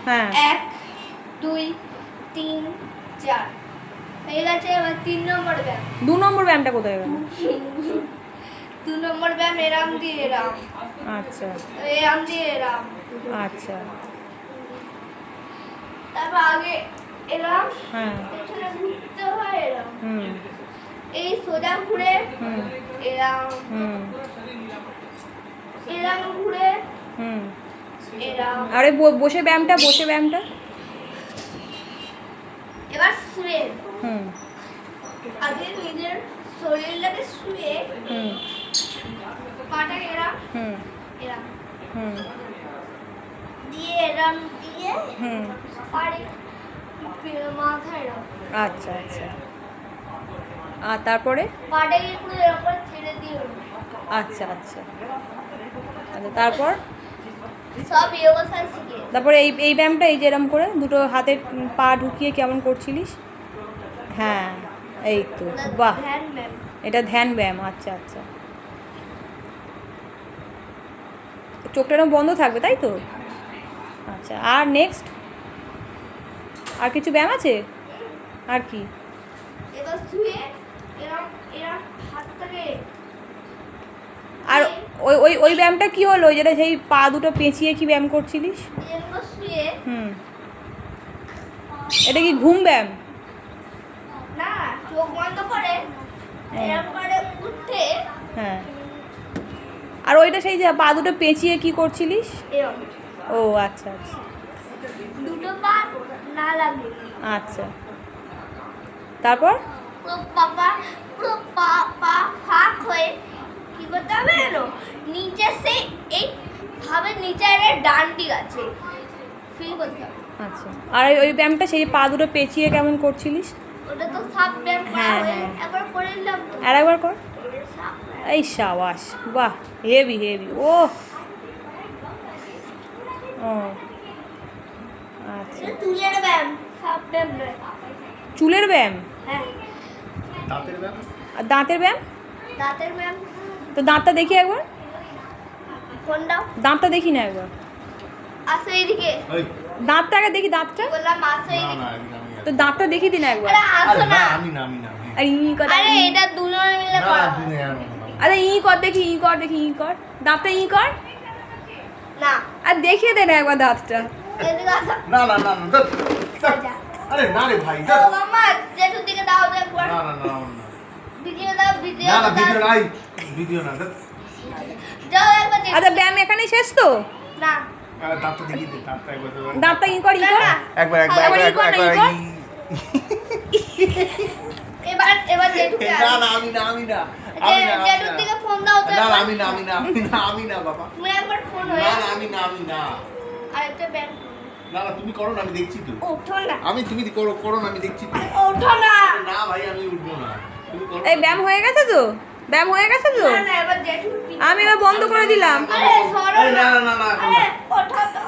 হ্যাঁ 1 2 3 4 হয়ে গেছে। এবার 3 নম্বর ব্যায়াম। 2 নম্বর ব্যায়ামটা কোথায় গেল? 2 নম্বর ব্যায়াম এরাম দিয়ে এরাম, আচ্ছা এরাম দিয়ে এরাম। আচ্ছা তারপর আগে এরাম, হ্যাঁ পেছনে ঘুরতে হয় এরাম, হুম এই সোজা ঘুরে হুম এরাম, হুম এরাম ঘুরে হুম এরাম। আরে বসে ব্যায়ামটা এবার শুয়ে হুম আগে নিজের শরীরটাকে শুয়ে হুম পাটা এরাম হুম এরাম হুম দিয়ে এরাম দিয়ে হুম পাড়ে মাথা এরাম, আচ্ছা আচ্ছা আর তারপরে পাটাকে পুরো এরকম করে ছেড়ে দিয়ে আচ্ছা আচ্ছা আচ্ছা তারপর সব ইয়োগা শিখে। তারপরে এই ব্যায়ামটা এই যে এরম করে দুটো হাতের পা ঢুকিয়ে কেমন করছিলিস? হ্যাঁ এই তো বাহ, ধ্যান ব্যায়াম। এটা ধ্যান ব্যায়াম। আচ্ছা আচ্ছা চোখটা এরকম বন্ধ থাকবে তাই তো? আচ্ছা আর নেক্সট আর কিছু ব্যায়াম আছে? আর কি? এবার শুয়ে এরকম এরকম হাতটাকে আর ওই ওই ওই ব্যায়ামটা কি হলো? ওই যেটা সেই পা দুটো পেঁচিয়ে কি ব্যায়াম করছিলিস? এরকম শুয়ে হুম এটা কি ঘুম ব্যায়াম? না চোখ বন্ধ করে এরকম করে উঠে হ্যাঁ আর ওইটা সেই যে পা দুটো পেঁচিয়ে কি করছিলিস? এরকম ও আচ্ছা আচ্ছা দুটো পা না লাগে, আচ্ছা তারপর পুরো পুরো পা পা ফাঁক হয়ে কি করতে হবে জানো? নিচে সেই এই ভাবে নিচে একটা ডান্ডি আছে ফিল করতে হবে। আচ্ছা আর ওই ব্যায়ামটা সেই পা দুটো পেঁচিয়ে কেমন করছিলিস? ওটা তো সাপ ব্যায়াম করা হ্যাঁ, হয়, হ্যাঁ। একবার করে নিলাম তো আর একবার কর। সাপ ব্যায়াম। এই সাবাস বাহ হেভি হেভি ও ও আচ্ছা এটা তুলের ব্যায়াম, সাপ ব্যায়াম নয়। চুলের ব্যায়াম হ্যাঁ আর দাঁতের ব্যায়াম? দাঁতের ব্যায়াম। তো দাঁতটা দেখি একবার, ফোন দাও, দাঁতটা দেখি না একবার, আসো এইদিকে। দাঁতটা আগে দেখি দাঁতটা, বললাম আসো এইদিকে। তো দাঁতটা দেখি দিন একবার। আরে আসো না। আর ই কথা আরে এটা দুজনে মিলে করো। আরে ই কর দেখি, ই কর দেখি, ই কর দাঁতটা, ই কর না আর দেখিয়ে দে না একবার দাঁতটা। এদিকে আসো। না না না না ধ্যাৎ, ধ্যাৎ। যা। আরে না রে ভাই ও ধ্যাৎ। মামা জেঠুর দিকে দাও তো একবার। না না না ভিডিও দাও, ভিডিও না না দাও। ভিডিও নাই, ভিডিও না ধ্যাৎ। যাও একবার জেঠু। আচ্ছা ব্যায়াম এখানেই শেষ তো? না আরে দাঁতটা দেখি দে, দাঁতটা একবার দে। দাঁতটা ই কর, ই কর না। একবার একবার একবার ই একবার কর না, ই একবার কর। এবার জেঠুকে না না আমি না আমি না আমি না জেঠুর দিকে ফোন দাও তো না না একবার। আমি না আমি না আমি না আমি না বাবা তুমি একবার ফোন না হয়ে না আমি না আমি না আরেকটা ব্যায়াম না না তুমি করো না, আমি দেখছি তো। ওঠো না, আমি তুমি করো করো না, আমি দেখছি তো। ওঠো না। না ভাই আমি উঠবো না, তুমি করো। এই ব্যায়াম হয়ে গেছে তো? ব্যায়াম হয়ে গেছে তো? না না এবার জেঠুর পিঠে। আমি এবার বন্ধ করে দিলাম। আরে সরো এই, না না। না না না আরে ওঠো তো।